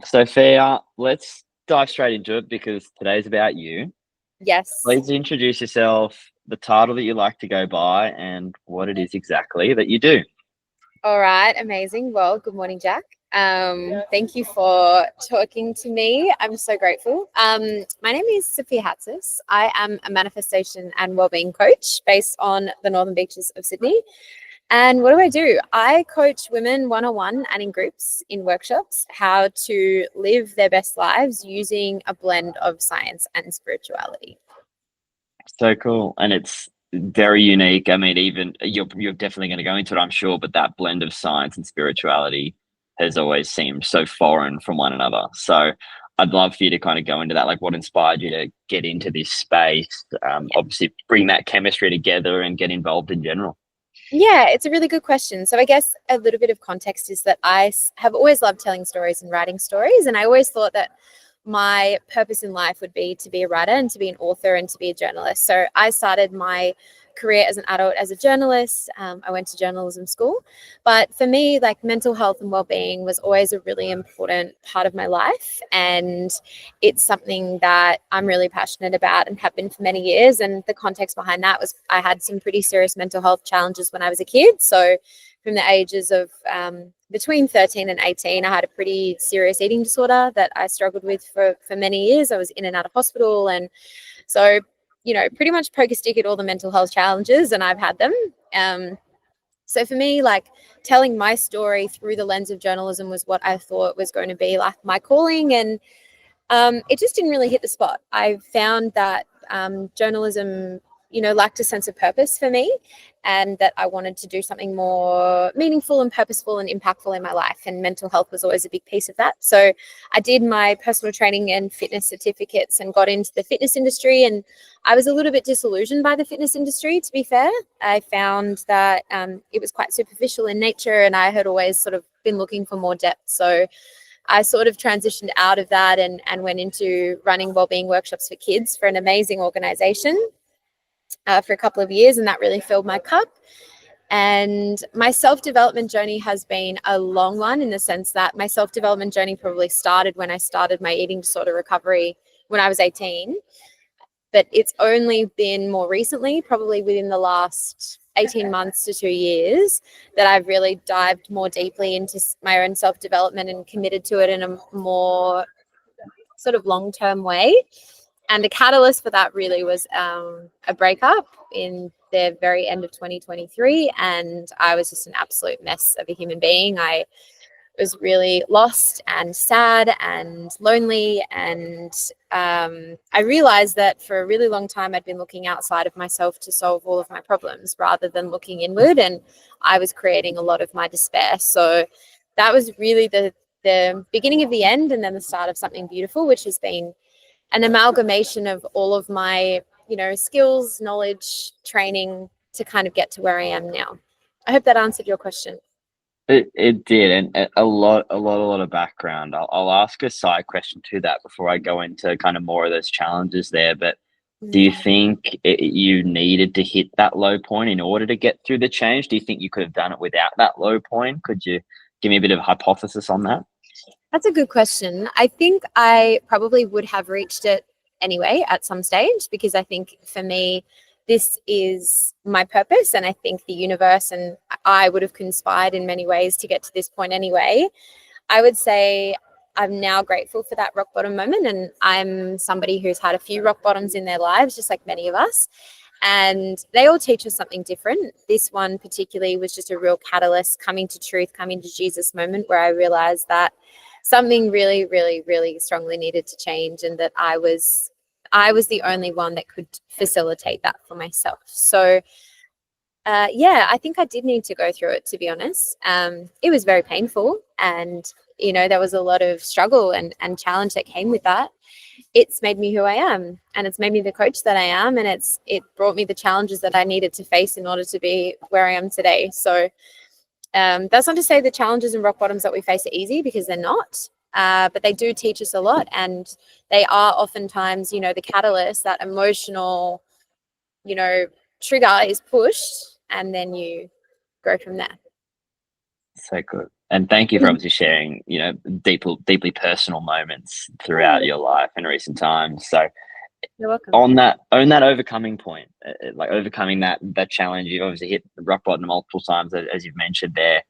Sophia, let's dive straight into it because today's about you. Yes. Please introduce yourself, the title that you like to go by, and what it is exactly that you do. All right. Amazing. Well, good morning, Jack. Thank you for talking to me. I'm so grateful. My name is Sophia Hatzis. I am a manifestation and wellbeing coach based on the Northern Beaches of Sydney. And what do? I coach women one-on-one and in groups in workshops how to live their best lives using a blend of science and spirituality. So cool, and it's very unique. I mean, even you're definitely going to go into it, I'm sure, but that blend of science and spirituality has always seemed so foreign from one another. So I'd love for you to kind of go into that, like what inspired you to get into this space. Obviously, bring that chemistry together and get involved in general. Yeah, it's a really good question. So I guess a little bit of context is that have always loved telling stories and writing stories. And I always thought that my purpose in life would be to be a writer and to be an author and to be a journalist. So I started my career as an adult as a journalist. I went to journalism school. But for me, like mental health and well-being was always a really important part of my life. And it's something that I'm really passionate about and have been for many years. And the context behind that was I had some pretty serious mental health challenges when I was a kid. So from the ages of between 13 and 18, I had a pretty serious eating disorder that I struggled with for many years. I was in and out of hospital. And so, pretty much poker stick at all the mental health challenges, and I've had them. So for me, like telling my story through the lens of journalism was what I thought was going to be like my calling. And it just didn't really hit the spot. I found that journalism, lacked a sense of purpose for me, and that I wanted to do something more meaningful and purposeful and impactful in my life. And mental health was always a big piece of that. So I did my personal training and fitness certificates and got into the fitness industry. And I was a little bit disillusioned by the fitness industry, to be fair. I found that it was quite superficial in nature, and I had always sort of been looking for more depth. So I sort of transitioned out of that and went into running wellbeing workshops for kids for an amazing organization for a couple of years, and that really filled my cup. And my self-development journey has been a long one, in the sense that my self-development journey probably started when I started my eating disorder recovery when I was 18. But it's only been more recently, probably within the last 18 months to 2 years, that I've really dived more deeply into my own self-development and committed to it in a more sort of long-term way. And the catalyst for that really was a breakup in the very end of 2023. And I was just an absolute mess of a human being. I was really lost and sad and lonely. And I realized that for a really long time, I'd been looking outside of myself to solve all of my problems rather than looking inward. And I was creating a lot of my despair. So that was really the beginning of the end, and then the start of something beautiful, which has been an amalgamation of all of my, skills, knowledge, training to kind of get to where I am now. I hope that answered your question. It did, and a lot of background. I'll ask a side question to that before I go into kind of more of those challenges there. But do you think you needed to hit that low point in order to get through the change? Do you think you could have done it without that low point? Could you give me a bit of a hypothesis on that? That's a good question. I think I probably would have reached it anyway at some stage, because I think for me, this is my purpose. And I think the universe and I would have conspired in many ways to get to this point anyway. I would say I'm now grateful for that rock bottom moment. And I'm somebody who's had a few rock bottoms in their lives, just like many of us. And they all teach us something different. This one particularly was just a real catalyst, coming to truth, coming to Jesus moment, where I realized that something really, really, really strongly needed to change, and that I was the only one that could facilitate that for myself. So I think I did need to go through it, to be honest. It was very painful, and there was a lot of struggle and challenge that came with that. It's made me who I am, and it's made me the coach that I am, and it brought me the challenges that I needed to face in order to be where I am today. So that's not to say the challenges and rock bottoms that we face are easy, because they're not. But they do teach us a lot, and they are oftentimes, the catalyst, that emotional, trigger is pushed, and then you go from there. So good. And thank you for Mhm. obviously sharing, deeply personal moments throughout Yeah, your life in recent times. So you're welcome. on that overcoming point, like overcoming that challenge, you've obviously hit the rock bottom multiple times, as you've mentioned there.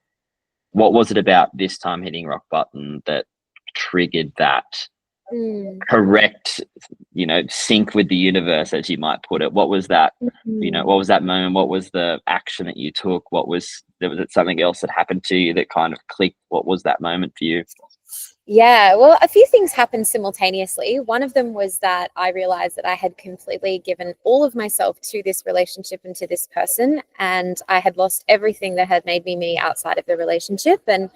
What was it about this time hitting rock bottom that triggered that Mm. correct, sync with the universe, as you might put it? What was that? Mhm. What was that moment? What was the action that you took? Was it something else that happened to you that kind of clicked? What was that moment for you? Yeah, well, a few things happened simultaneously. One of them was that I realized that I had completely given all of myself to this relationship and to this person, and I had lost everything that had made me me outside of the relationship. And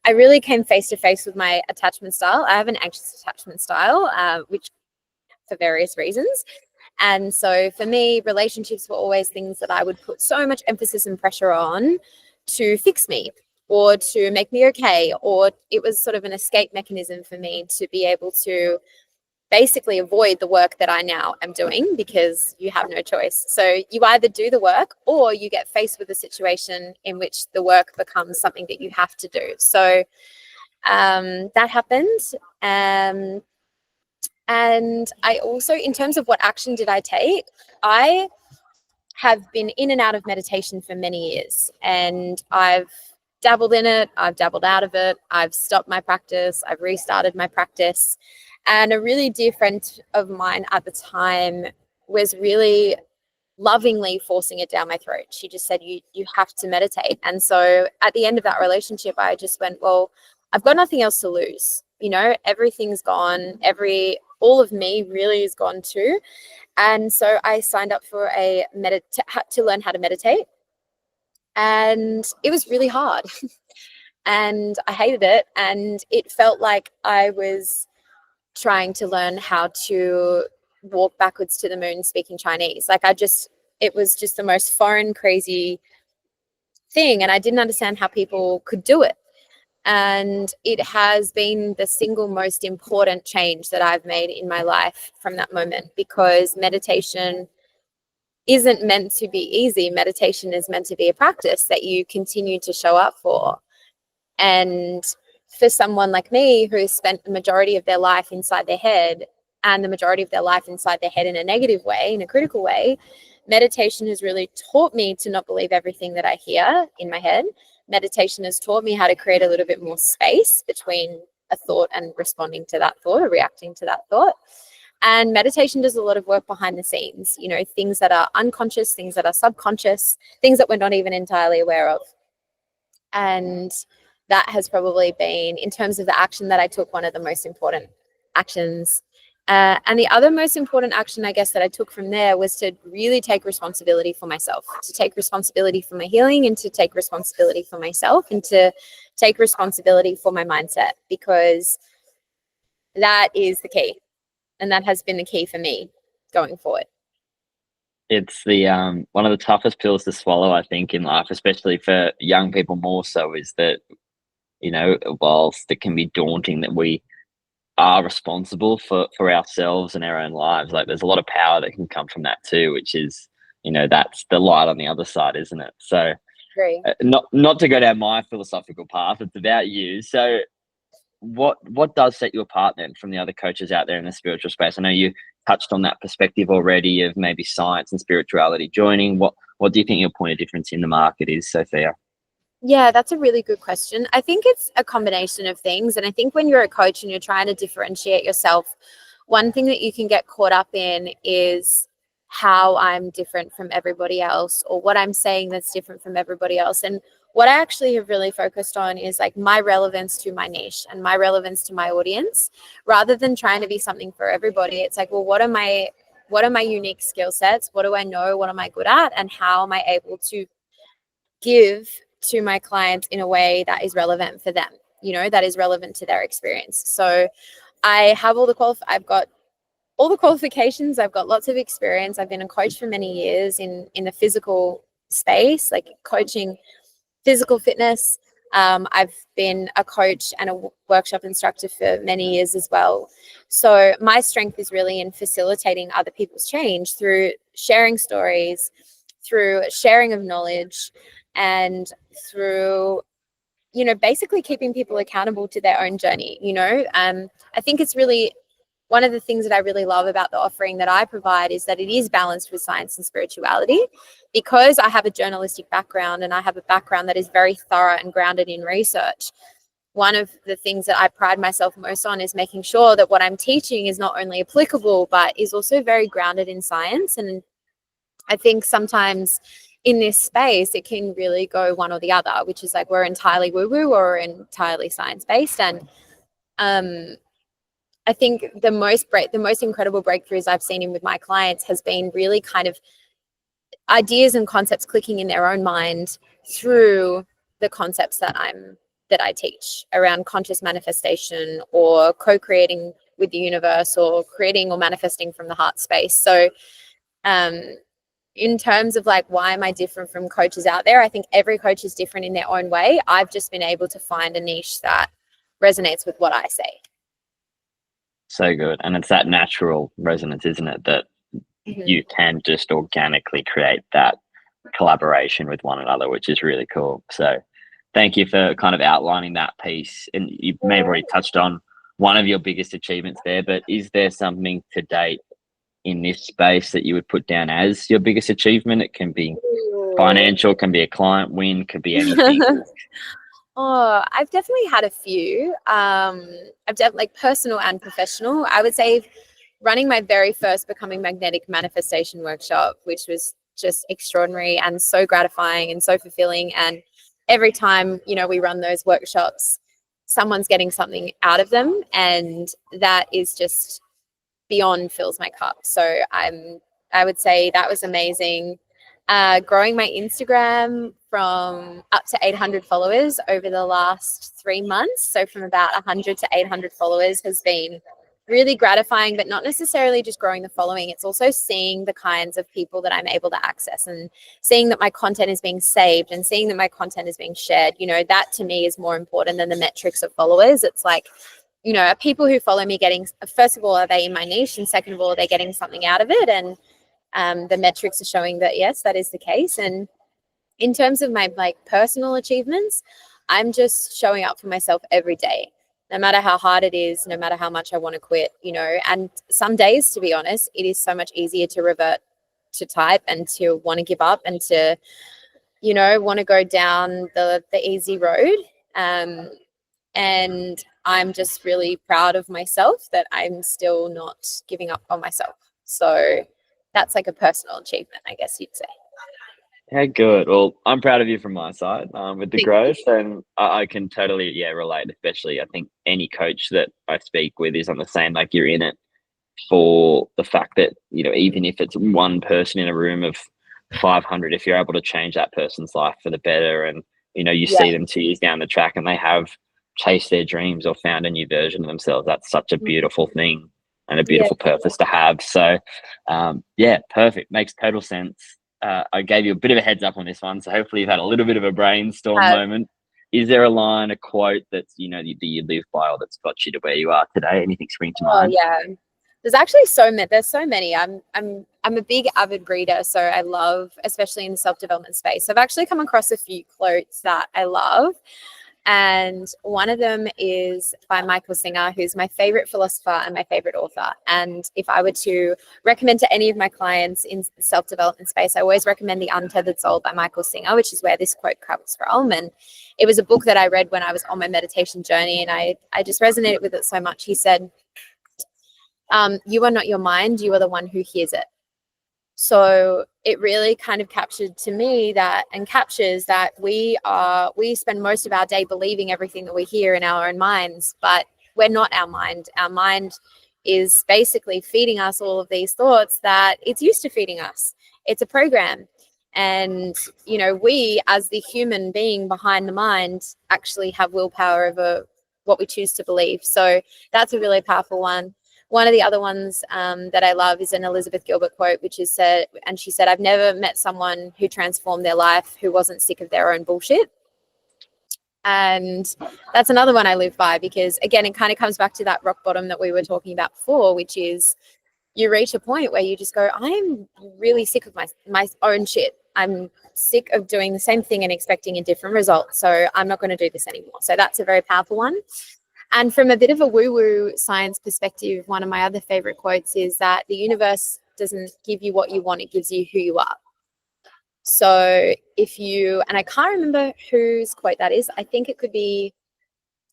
I really came face to face with my attachment style. I have an anxious attachment style, which for various reasons. And so for me, relationships were always things that I would put so much emphasis and pressure on to fix me or to make me okay. Or it was sort of an escape mechanism for me to be able to basically avoid the work that I now am doing because you have no choice. So you either do the work or you get faced with a situation in which the work becomes something that you have to do. So that happened. Um, and I also, in terms of what action did I take, I have been in and out of meditation for many years, and I've dabbled in it, I've dabbled out of it, I've stopped my practice, I've restarted my practice. And a really dear friend of mine at the time was really lovingly forcing it down my throat. She just said, you have to meditate. And so at the end of that relationship, I just went, well, I've got nothing else to lose. Everything's gone. All of me really is gone too. And so I signed up for to learn how to meditate. And it was really hard. And I hated it. And it felt like I was trying to learn how to walk backwards to the moon speaking Chinese. It was just the most foreign, crazy thing. And I didn't understand how people could do it. And it has been the single most important change that I've made in my life from that moment, because meditation isn't meant to be easy. Meditation is meant to be a practice that you continue to show up for. And for someone like me who spent the majority of their life inside their head, and the majority of their life inside their head in a negative way, in a critical way, meditation has really taught me to not believe everything that I hear in my head. Meditation has taught me how to create a little bit more space between a thought and responding to that thought or reacting to that thought. And meditation does a lot of work behind the scenes, things that are unconscious, things that are subconscious, things that we're not even entirely aware of. And that has probably been, in terms of the action that I took, one of the most important actions. And the other most important action, I guess, that I took from there was to really take responsibility for myself, to take responsibility for my healing, and to take responsibility for myself, and to take responsibility for my mindset, because that is the key. And that has been the key for me going forward. It's the one of the toughest pills to swallow, I think, in life, especially for young people more so, is that, whilst it can be daunting that we are responsible for ourselves and our own lives, like there's a lot of power that can come from that too, which is, that's the light on the other side, isn't it? So Agree. not to go down my philosophical path, it's about you. So what does set you apart then from the other coaches out there in the spiritual space? I know you touched on that perspective already of maybe science and spirituality joining. What do you think your point of difference in the market is, Sophia? Yeah, that's a really good question. I think it's a combination of things. And I think when you're a coach and you're trying to differentiate yourself, one thing that you can get caught up in is how I'm different from everybody else, or what I'm saying that's different from everybody else. And what I actually have really focused on is like my relevance to my niche and my relevance to my audience, rather than trying to be something for everybody. It's like, well, what are my unique skill sets? What do I know? What am I good at? And how am I able to give to my clients in a way that is relevant for them, that is relevant to their experience. So I have I've got all the qualifications. I've got lots of experience. I've been a coach for many years in the physical space, like coaching physical fitness. I've been a coach and a workshop instructor for many years as well. So my strength is really in facilitating other people's change through sharing stories, through sharing of knowledge, and through basically keeping people accountable to their own journey. I think it's really one of the things that I really love about the offering that I provide is that it is balanced with science and spirituality, because I have a journalistic background and I have a background that is very thorough and grounded in research. One of the things that I pride myself most on is making sure that what I'm teaching is not only applicable, but is also very grounded in science. And I think sometimes in this space, it can really go one or the other, which is like we're entirely woo-woo or entirely science-based. And I think the most incredible breakthroughs I've seen in with my clients has been really kind of ideas and concepts clicking in their own mind through the concepts that I teach around conscious manifestation or co-creating with the universe or creating or manifesting from the heart space. So in terms of like, why am I different from coaches out there? I think every coach is different in their own way. I've just been able to find a niche that resonates with what I say. So good. And it's that natural resonance, isn't it? That you can just organically create that collaboration with one another, which is really cool. So thank you for kind of outlining that piece. And you may have already touched on one of your biggest achievements there, but is there something to date in this space that you would put down as your biggest achievement? It can be financial, can be a client win, could be anything. Oh, I've definitely had a few. I've definitely like personal and professional. I would say running my very first Becoming Magnetic manifestation workshop, which was just extraordinary and so gratifying and so fulfilling. And every time, we run those workshops, someone's getting something out of them. And that is just beyond fills my cup. So I would say that was amazing. Growing my Instagram from up to 800 followers over the last 3 months. So from about 100 to 800 followers has been really gratifying, but not necessarily just growing the following. It's also seeing the kinds of people that I'm able to access and seeing that my content is being saved and seeing that my content is being shared. That to me is more important than the metrics of followers. It's like, are people who follow me getting, first of all, are they in my niche? And second of all, are they getting something out of it? And the metrics are showing that, yes, that is the case. And in terms of my personal achievements, I'm just showing up for myself every day, no matter how hard it is, no matter how much I want to quit, and some days, to be honest, it is so much easier to revert to type and to want to give up and to, want to go down the easy road. And I'm just really proud of myself that I'm still not giving up on myself. So that's like a personal achievement, I guess you'd say. Yeah, good. Well, I'm proud of you from my side with the Thank growth, and I can totally, relate. Especially, I think any coach that I speak with is on the same. Like you're in it for the fact that even if it's one person in a room of 500, if you're able to change that person's life for the better, and you see them 2 years down the track and they have chased their dreams or found a new version of themselves, that's such a beautiful thing and a beautiful purpose to have. So, perfect. Makes total sense. I gave you a bit of a heads up on this one, so hopefully you've had a little bit of a brainstorm moment. Is there a line, a quote that's you live by or that's got you to where you are today? Anything spring to mind? Oh yeah, there's actually so many. There's so many. I'm a big avid reader, so I love, especially in the self-development space. I've actually come across a few quotes that I love. And one of them is by Michael Singer, who's my favorite philosopher and my favorite author. And if I were to recommend to any of my clients in self-development space, I always recommend The Untethered Soul by Michael Singer, which is where this quote comes from. And it was a book that I read when I was on my meditation journey, and I just resonated with it so much. He said, you are not your mind, you are the one who hears it. So it really kind of captured to me captures that we spend most of our day believing everything that we hear in our own minds, but we're not our mind. Our mind is basically feeding us all of these thoughts that it's used to feeding us. It's a program. And, we as the human being behind the mind actually have willpower over what we choose to believe. So that's a really powerful one. One of the other ones that I love is an Elizabeth Gilbert quote, which is said, and she said, "I've never met someone who transformed their life who wasn't sick of their own bullshit." And that's another one I live by, because again, it kind of comes back to that rock bottom that we were talking about before, which is you reach a point where you just go, I'm really sick of my own shit. I'm sick of doing the same thing and expecting a different result. So I'm not going to do this anymore. So that's a very powerful one. And from a bit of a woo-woo science perspective, one of my other favorite quotes is that the universe doesn't give you what you want, it gives you who you are. So if you, and I can't remember whose quote that is, I think it could be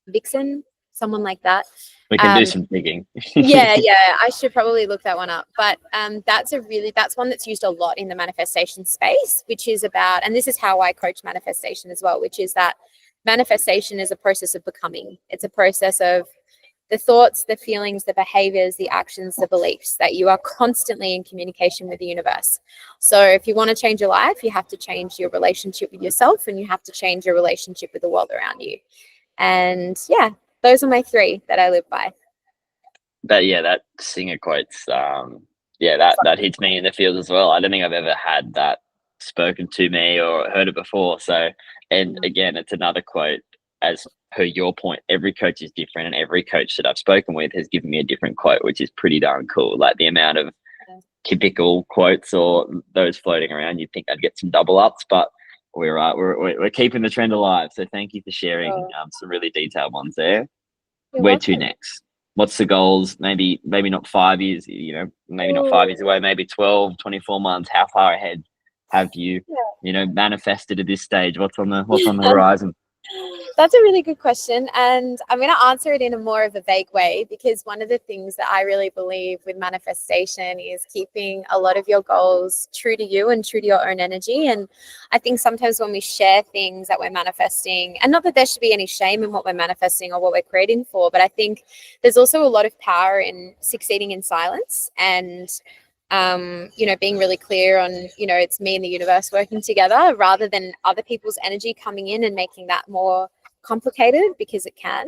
Vixen, someone like that. We can do some digging. yeah, I should probably look that one up. But that's one that's used a lot in the manifestation space, which is about, and this is how I coach manifestation as well, which is that manifestation is a process of becoming. It's a process of the thoughts, the feelings, the behaviors, the actions, the beliefs, that you are constantly in communication with the universe. So if you want to change your life, you have to change your relationship with yourself, and you have to change your relationship with the world around you. And yeah, those are my 3 that I live by. That singer quotes, that hits me in the field as well. I don't think I've ever had that spoken to me or heard it before. So, and again, it's another quote, as per your point, every coach is different, and every coach that I've spoken with has given me a different quote, which is pretty darn cool. Like the amount of typical quotes or those floating around, you'd think I'd get some double ups, but we're keeping the trend alive. So thank you for sharing some really detailed ones there. Where to next? What's the goals? Maybe not 5 years, maybe not 5 years away, maybe 12, 24 months. How far ahead have you, manifested at this stage? What's on the horizon? That's a really good question. And I'm going to answer it in a more of a vague way, because one of the things that I really believe with manifestation is keeping a lot of your goals true to you and true to your own energy. And I think sometimes when we share things that we're manifesting, and not that there should be any shame in what we're manifesting or what we're creating for, but I think there's also a lot of power in succeeding in silence and being really clear on, it's me and the universe working together, rather than other people's energy coming in and making that more complicated, because it can.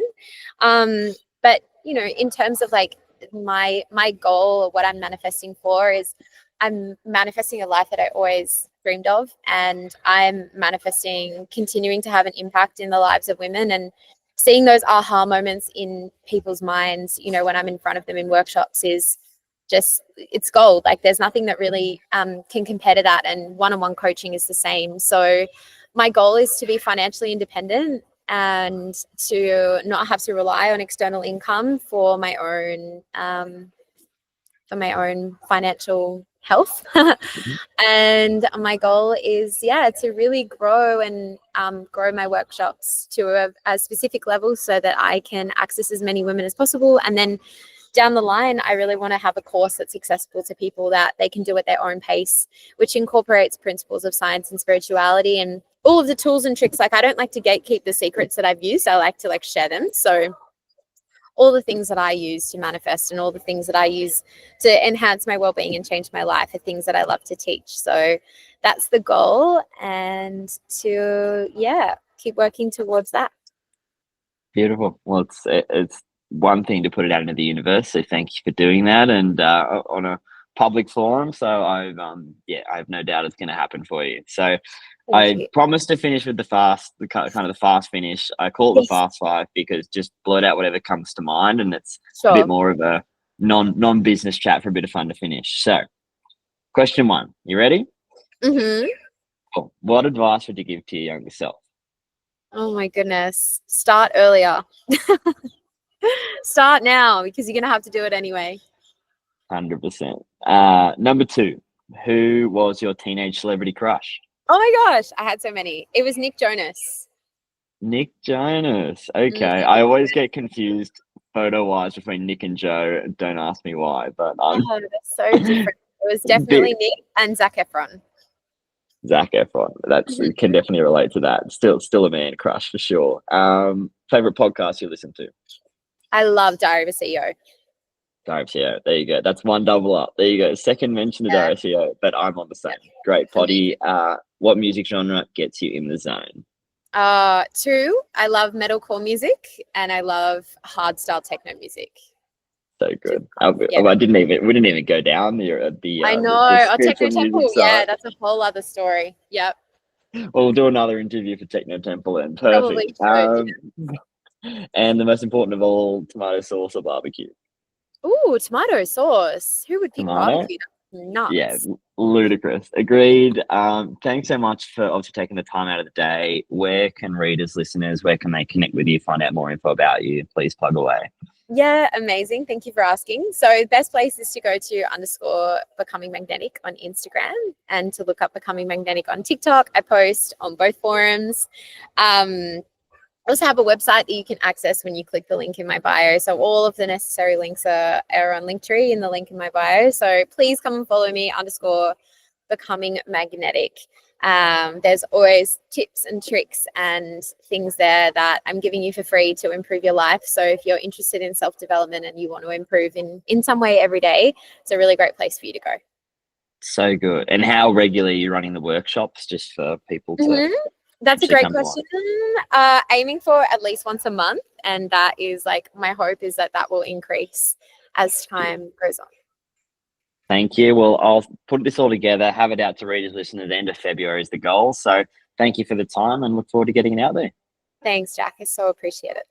But in terms of like my goal, or what I'm manifesting for, is I'm manifesting a life that I always dreamed of, and I'm manifesting continuing to have an impact in the lives of women, and seeing those aha moments in people's minds, when I'm in front of them in workshops, is just, it's gold. Like there's nothing that really can compare to that, and one-on-one coaching is the same. So my goal is to be financially independent and to not have to rely on external income for my own financial health. And my goal is to really grow and grow my workshops to a specific level, so that I can access as many women as possible. And then down the line, I really want to have a course that's accessible to people, that they can do at their own pace, which incorporates principles of science and spirituality and all of the tools and tricks. Like, I don't like to gatekeep the secrets that I've used. I like to share them. So all the things that I use to manifest, and all the things that I use to enhance my well-being and change my life, are things that I love to teach. So that's the goal, and to keep working towards that. Beautiful. Well, it's one thing to put it out into the universe, so thank you for doing that, and on a public forum. So I have no doubt it's going to happen for you. So I promised to finish with the fast finish. I call it the fast 5 because just blurt out whatever comes to mind, and it's a bit more of a non-business chat for a bit of fun to finish. So, question 1, you ready? Mm-hmm. Cool. What advice would you give to your younger self? Oh my goodness. Start earlier. Start now, because you're going to have to do it anyway. 100%. Number 2, who was your teenage celebrity crush? Oh my gosh, I had so many. It was Nick Jonas. Nick Jonas. Okay. I always get confused photo-wise between Nick and Joe. Don't ask me why, but they're so different. It was definitely Nick and Zac Efron. Zac Efron. Can definitely relate to that. Still a man crush for sure. Favorite podcast you listen to? I love Diary of a CEO. Diary of a CEO. There you go. That's one double up. There you go. Second mention to Diary of a CEO, but I'm on the same. Great potty. What music genre gets you in the zone? 2, I love metalcore music, and I love hardstyle techno music. So good. We didn't even go down the I know. Techno Temple. Side. That's a whole other story. Yep. We'll do another interview for Techno Temple, and perfect. And the most important of all, tomato sauce or barbecue? Ooh, tomato sauce. Who would pick barbecue? Nuts. Yeah, Ludicrous. Agreed. Thanks so much for obviously taking the time out of the day. Where can readers, listeners, where can they connect with you, find out more info about you? Please plug away. Yeah, amazing. Thank you for asking. So the best place is to go to _becoming magnetic on Instagram and to look up Becoming Magnetic on TikTok. I post on both forums. I also have a website that you can access when you click the link in my bio. So all of the necessary links are on Linktree in the link in my bio. So please come and follow me _becoming magnetic. There's always tips and tricks and things there that I'm giving you for free to improve your life. So if you're interested in self-development and you want to improve in some way every day, it's a really great place for you to go. So good. And how regularly are you running the workshops, just for people to That's a actually great come to one? question. Aiming for at least once a month. And that is like, my hope is that will increase as time goes on. Thank you. Well, I'll put this all together, have it out to readers, listeners. End of February is the goal. So thank you for the time and look forward to getting it out there. Thanks, Jack. I so appreciate it.